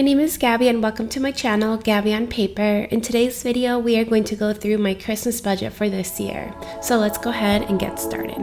My name is Gabby and welcome to my channel, Gabby on Paper. In today's video, we are going to go through my Christmas budget for this year. So let's go ahead and get started.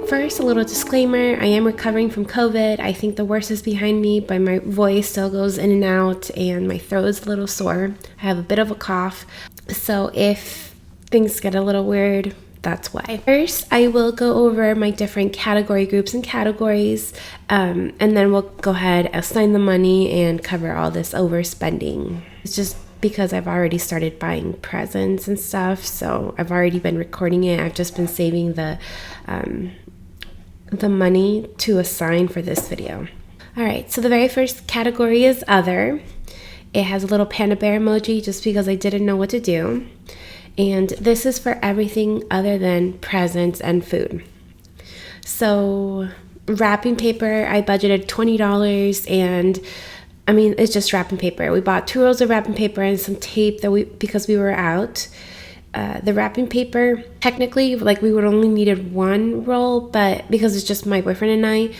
First, a little disclaimer, I am recovering from COVID. I think the worst is behind me, but my voice still goes in and out and my throat is a little sore. I have a bit of a cough, so if things get a little weird, that's why. First, I will go over my different category groups and categories, and then we'll go ahead, assign the money, and cover all this overspending. It's just because I've already started buying presents and stuff, so I've already been recording it. I've just been saving the money to assign for this video. All right, so the very first category is other. It has a little panda bear emoji just because I didn't know what to do. And this is for everything other than presents and food. So wrapping paper, I budgeted $20, and I mean, it's just wrapping paper. We bought 2 rolls of wrapping paper and some tape because we were out. The wrapping paper, technically, like, we would only needed 1 roll, but because it's just my boyfriend and I,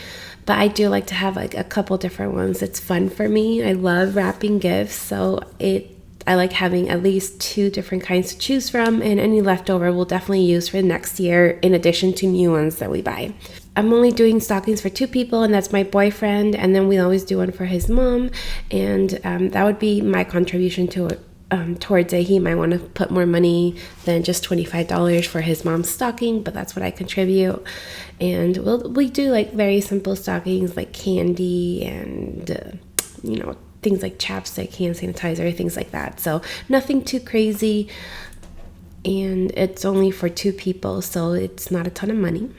but I do like to have like a couple different ones. It's fun for me. I love wrapping gifts, so I like having at least 2 different kinds to choose from, and any leftover we'll definitely use for next year in addition to new ones that we buy. I'm only doing stockings for 2 people, and that's my boyfriend, and then we always do one for his mom, and that would be my contribution to it. Towards it. He might want to put more money than just $25 for his mom's stocking, but that's what I contribute. And we do like very simple stockings like candy and things like chapstick, hand sanitizer, things like that. So nothing too crazy, and it's only for 2 people, so it's not a ton of money.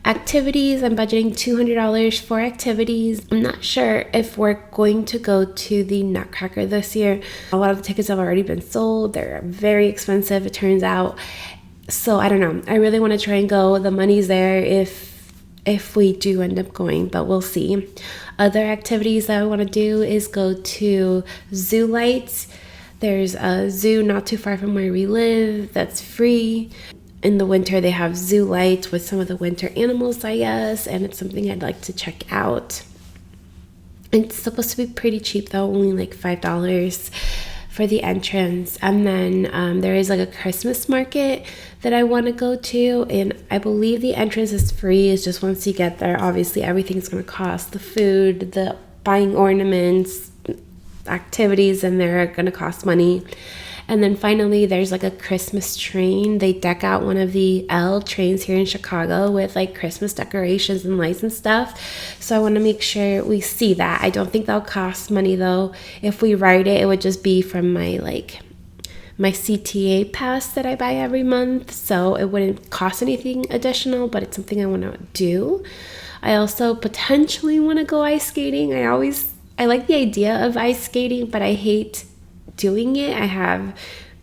Activities, I'm budgeting $200 for activities. I'm not sure if we're going to go to the Nutcracker this year. A lot of the tickets have already been sold. They're very expensive, it turns out. So I don't know. I really want to try and go. The money's there if we do end up going, but we'll see. Other activities that I want to do is go to Zoo Lights. There's a zoo not too far from where we live that's free. In the winter, they have Zoo Lights with some of the winter animals, I guess, and it's something I'd like to check out. It's supposed to be pretty cheap, though, only like $5 for the entrance. And then there is like a Christmas market that I want to go to, and I believe the entrance is free. It's just once you get there, obviously everything's going to cost. The food, the buying ornaments, activities in there are going to cost money. And then finally, there's like a Christmas train. They deck out one of the L trains here in Chicago with like Christmas decorations and lights and stuff. So I want to make sure we see that. I don't think that'll cost money though. If we ride it, it would just be from my CTA pass that I buy every month. So it wouldn't cost anything additional, but it's something I want to do. I also potentially want to go ice skating. I like the idea of ice skating, but I hate doing it.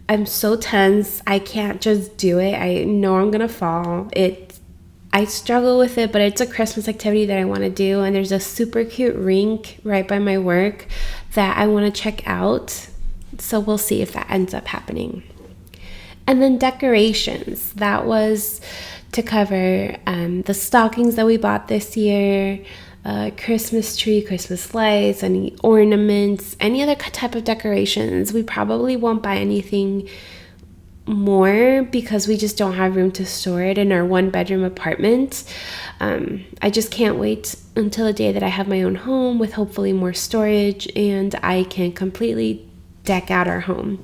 I'm so tense. I can't just do it. I know I'm gonna fall. I struggle with it, but it's a Christmas activity that I want to do, and there's a super cute rink right by my work that I want to check out, so we'll see if that ends up happening. And then decorations, that was to cover the stockings that we bought this year, Christmas tree, Christmas lights, any ornaments, any other type of decorations. We probably won't buy anything more because we just don't have room to store it in our 1-bedroom apartment. I just can't wait until the day that I have my own home with hopefully more storage and I can completely deck out our home.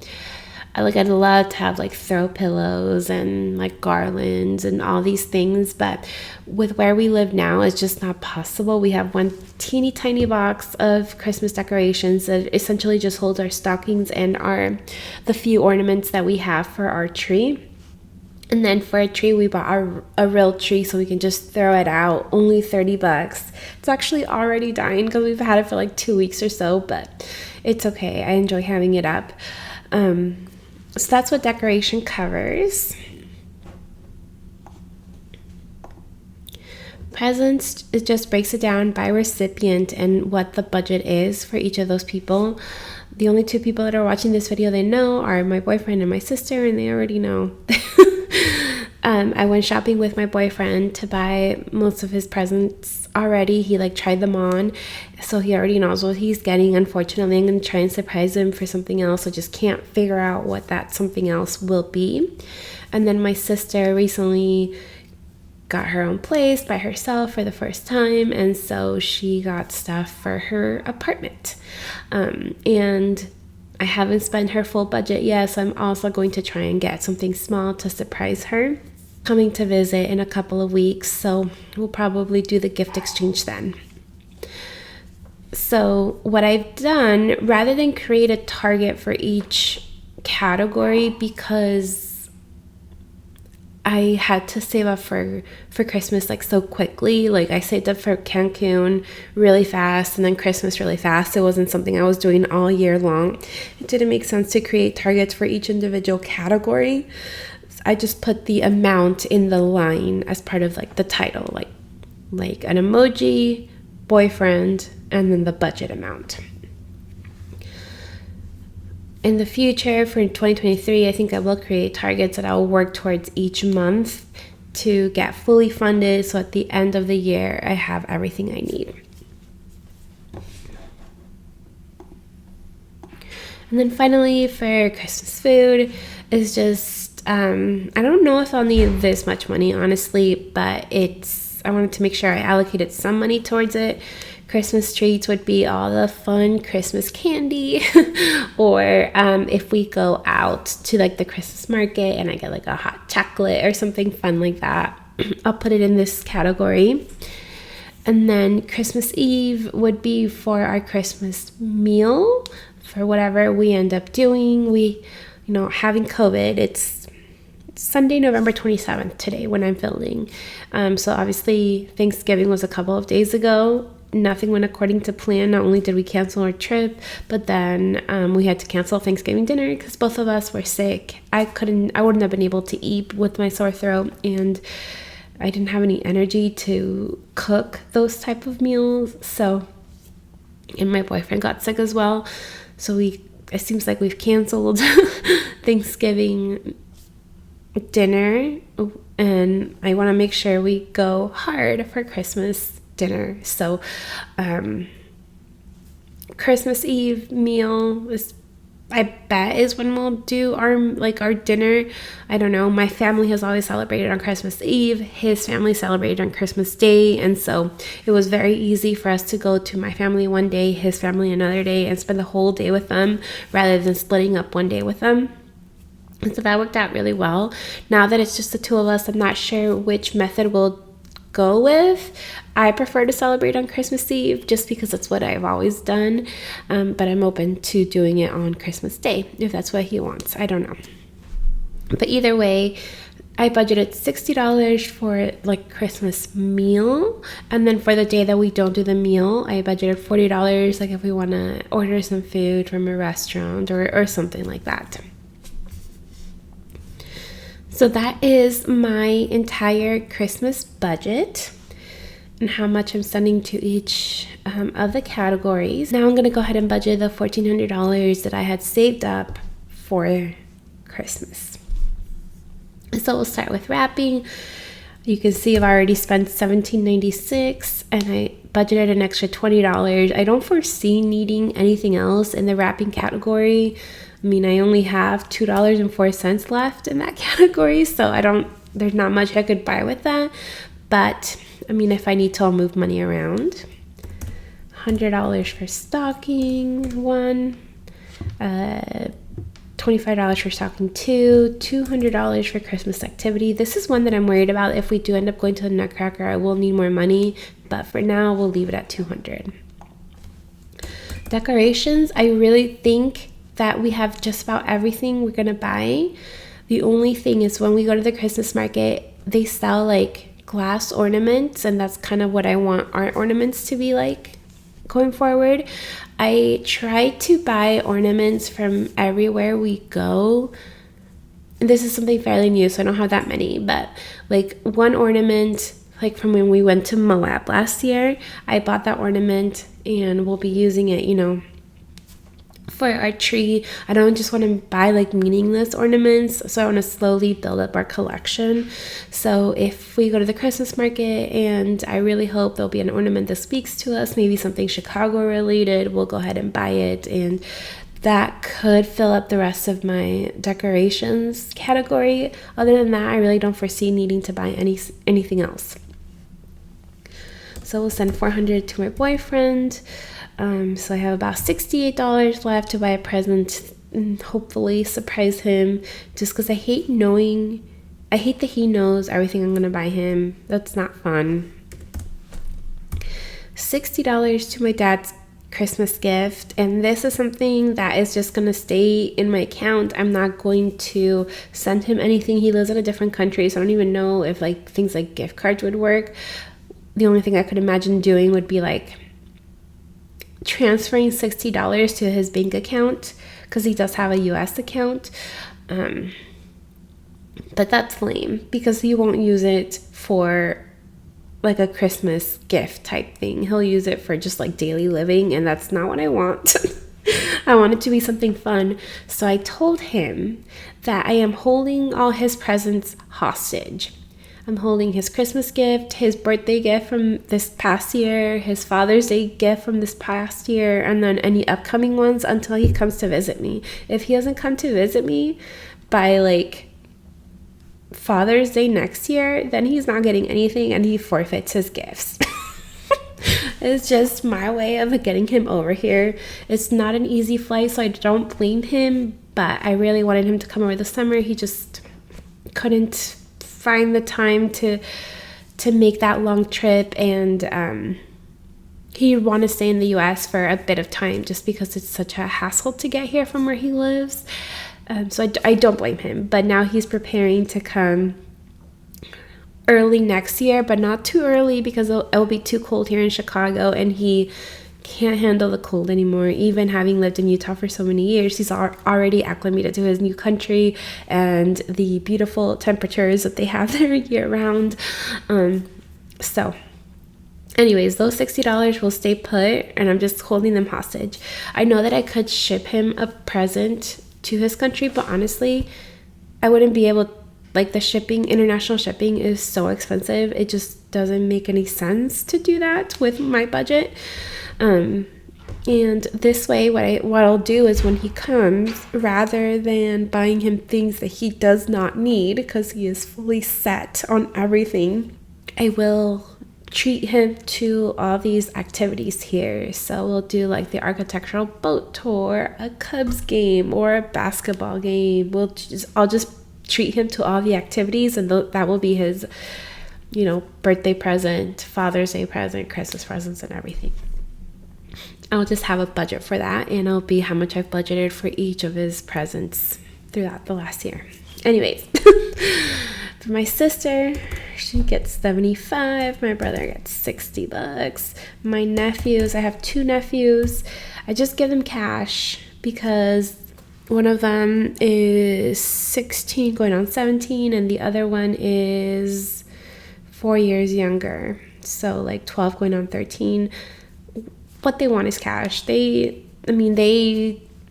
I'd love to have like throw pillows and like garlands and all these things, but with where we live now, it's just not possible. We have one teeny tiny box of Christmas decorations that essentially just holds our stockings and the few ornaments that we have for our tree. And then for a tree, we bought a real tree so we can just throw it out. Only $30. It's actually already dying because we've had it for like 2 weeks or so, but it's okay. I enjoy having it up. So that's what decoration covers. Presents, it just breaks it down by recipient and what the budget is for each of those people. The only 2 people that are watching this video they know are my boyfriend and my sister, and they already know. I went shopping with my boyfriend to buy most of his presents already. He like tried them on, so he already knows what he's getting. Unfortunately, I'm going to try and surprise him for something else. I just can't figure out what that something else will be. And then my sister recently got her own place by herself for the first time, and so she got stuff for her apartment. And I haven't spent her full budget yet, so I'm also going to try and get something small to surprise her. Coming to visit in a couple of weeks, so we'll probably do the gift exchange then. So what I've done, rather than create a target for each category, because I had to save up for Christmas like so quickly. Like I saved up for Cancun really fast and then Christmas really fast. It wasn't something I was doing all year long. It didn't make sense to create targets for each individual category. I just put the amount in the line as part of like the title, like an emoji, boyfriend, and then the budget amount. In the future, for 2023, I think I will create targets that I will work towards each month to get fully funded, so at the end of the year, I have everything I need. And then finally, for Christmas food, is just, I don't know if I'll need this much money, honestly, but I wanted to make sure I allocated some money towards it. Christmas treats would be all the fun Christmas candy, or if we go out to like the Christmas market and I get like a hot chocolate or something fun like that, I'll put it in this category. And then Christmas Eve would be for our Christmas meal, for whatever we end up doing. We, having COVID, it's Sunday, November 27th today when I'm filming. So obviously Thanksgiving was a couple of days ago. Nothing went according to plan. Not only did we cancel our trip, but then we had to cancel Thanksgiving dinner because both of us were sick. I wouldn't have been able to eat with my sore throat, and I didn't have any energy to cook those type of meals. So, and my boyfriend got sick as well. So it seems like we've canceled Thanksgiving dinner, and I want to make sure we go hard for Christmas dinner. So Christmas Eve meal I bet is when we'll do our dinner. I don't know. My family has always celebrated on Christmas Eve. His family celebrated on Christmas Day, and so it was very easy for us to go to my family one day, his family another day, and spend the whole day with them rather than splitting up one day with them. And so that worked out really well. Now that it's just the two of us, I'm not sure which method we'll go with. I prefer to celebrate on Christmas Eve just because that's what I've always done, but I'm open to doing it on Christmas Day if that's what he wants. I don't know, but either way, I budgeted $60 for like Christmas meal, and then for the day that we don't do the meal, I budgeted $40, like if we want to order some food from a restaurant or something like that. So that is my entire Christmas budget and how much I'm sending to each of the categories. Now I'm going to go ahead and budget the $1,400 that I had saved up for Christmas. So we'll start with wrapping. You can see I've already spent $17.96 and I budgeted an extra $20. I don't foresee needing anything else in the wrapping category. I mean, I only have $2.04 left in that category, so there's not much I could buy with that. But, I mean, if I need to, I'll move money around. $100 for stocking one, $25 for stocking two, $200 for Christmas activity. This is one that I'm worried about. If we do end up going to the Nutcracker, I will need more money, but for now, we'll leave it at $200. Decorations, I really think that we have just about everything we're gonna buy. The only thing is when we go to the Christmas market, they sell like glass ornaments, and that's kind of what I want our ornaments to be like going forward. I try to buy ornaments from everywhere we go. And this is something fairly new, so I don't have that many, but like one ornament, like from when we went to Moab last year, I bought that ornament and we'll be using it, for our tree. I don't just want to buy like meaningless ornaments, so I want to slowly build up our collection. So if we go to the Christmas market and I really hope there'll be an ornament that speaks to us, maybe something Chicago related, we'll go ahead and buy it, and that could fill up the rest of my decorations category. Other than that, I really don't foresee needing to buy anything else. So we'll send $400 to my boyfriend. So I have about $68 left to buy a present and hopefully surprise him, just because I hate that he knows everything I'm going to buy him. That's not fun. $60 to my dad's Christmas gift, and this is something that is just going to stay in my account. I'm not going to send him anything. He lives in a different country, so I don't even know if like things like gift cards would work. The only thing I could imagine doing would be like transferring $60 to his bank account, because he does have a US account. But that's lame because he won't use it for like a Christmas gift type thing. He'll use it for just like daily living, and that's not what I want. I want it to be something fun. So I told him that I am holding all his presents hostage. I'm holding his Christmas gift, his birthday gift from this past year, his Father's Day gift from this past year, and then any upcoming ones until he comes to visit me. If he doesn't come to visit me by like Father's Day next year, then he's not getting anything and he forfeits his gifts. It's just my way of getting him over here. It's not an easy flight, so I don't blame him, but I really wanted him to come over the summer. He just couldn't find the time to make that long trip, and he'd want to stay in the US for a bit of time just because it's such a hassle to get here from where he lives. So I don't blame him, but now he's preparing to come early next year, but not too early because it'll be too cold here in Chicago, and he can't handle the cold anymore. Even having lived in Utah for so many years, he's already acclimated to his new country and the beautiful temperatures that they have there year round. So anyways, those $60 will stay put, and I'm just holding them hostage. I know that I could ship him a present to his country, but honestly, I wouldn't be able, like the shipping, international shipping is so expensive. It just doesn't make any sense to do that with my budget. And this way, what I'll do is when he comes, rather than buying him things that he does not need because he is fully set on everything, I will treat him to all these activities here. So we'll do like the architectural boat tour, a Cubs game, or a basketball game. I'll just treat him to all the activities, and that will be his, birthday present, Father's Day present, Christmas presents, and everything. I'll just have a budget for that, and it'll be how much I've budgeted for each of his presents throughout the last year. Anyways, for my sister, she gets $75. My brother gets $60. My nephews, I have 2 nephews. I just give them cash because one of them is 16 going on 17, and the other one is 4 years younger, so like 12 going on 13. What they want is cash. They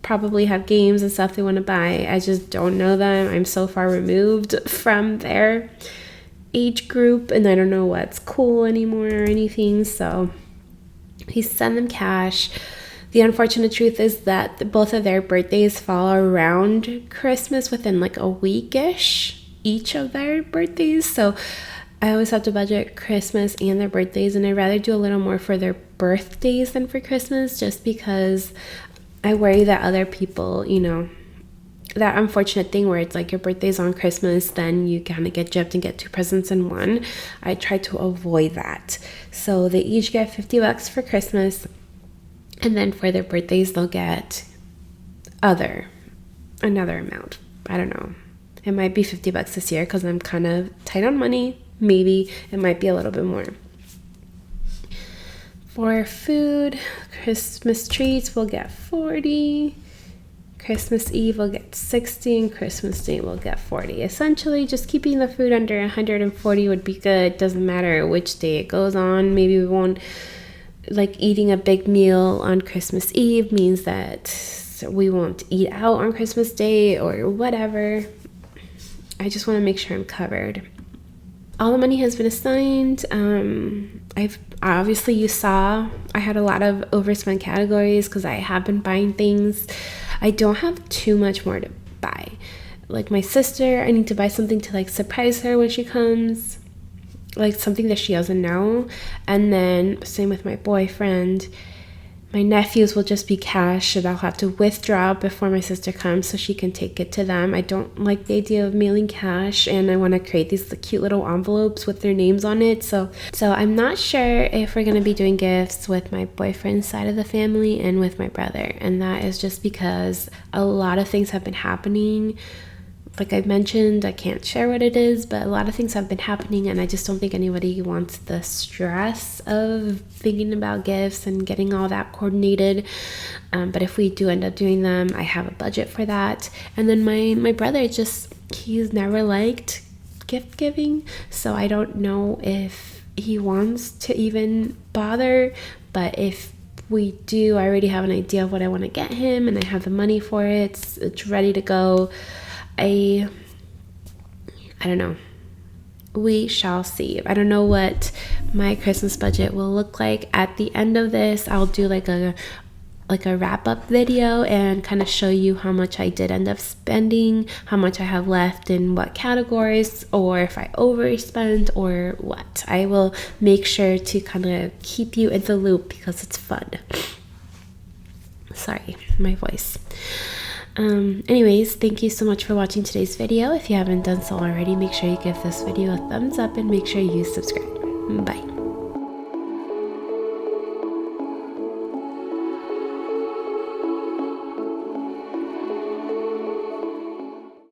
probably have games and stuff they want to buy. I just don't know them. I'm so far removed from their age group, and I don't know what's cool anymore or anything. So he sent them cash. The unfortunate truth is that both of their birthdays fall around Christmas, within like a week-ish, each of their birthdays. So I always have to budget Christmas and their birthdays, and I'd rather do a little more for their birthdays than for Christmas, just because I worry that other people, that unfortunate thing where it's like your birthday's on Christmas, then you kind of get gypped and get 2 presents in one. I try to avoid that. So they each get $50 for Christmas, and then for their birthdays, they'll get another amount. I don't know. It might be $50 this year because I'm kind of tight on money. Maybe it might be a little bit more. For food, Christmas treats will get $40. Christmas Eve will get $60, and Christmas Day will get $40. Essentially, just keeping the food under $140 would be good. Doesn't matter which day it goes on. Maybe we won't, like, eating a big meal on Christmas Eve means that we won't eat out on Christmas Day or whatever. I just want to make sure I'm covered. All the money has been assigned. Obviously you saw I had a lot of overspent categories because I have been buying things. I don't have too much more to buy. Like my sister, I need to buy something to like surprise her when she comes, like something that she doesn't know. And then same with my boyfriend. My nephews will just be cash that I'll have to withdraw before my sister comes so she can take it to them. I don't like the idea of mailing cash, and I want to create these cute little envelopes with their names on it. So I'm not sure if we're going to be doing gifts with my boyfriend's side of the family and with my brother. And that is just because a lot of things have been happening. Like I mentioned, I can't share what it is, but a lot of things have been happening, and I just don't think anybody wants the stress of thinking about gifts and getting all that coordinated. But if we do end up doing them, I have a budget for that. And then my brother, he's never liked gift giving, so I don't know if he wants to even bother. But if we do, I already have an idea of what I want to get him, and I have the money for it. It's ready to go. I don't know. We shall see. I don't know what my Christmas budget will look like. At the end of this, I'll do like a wrap-up video and kind of show you how much I did end up spending, how much I have left in what categories, or if I overspent or what. I will make sure to kind of keep you in the loop because it's fun. Sorry, my voice. Anyways, thank you so much for watching today's video. If you haven't done so already, make sure you give this video a thumbs up and make sure you subscribe. Bye.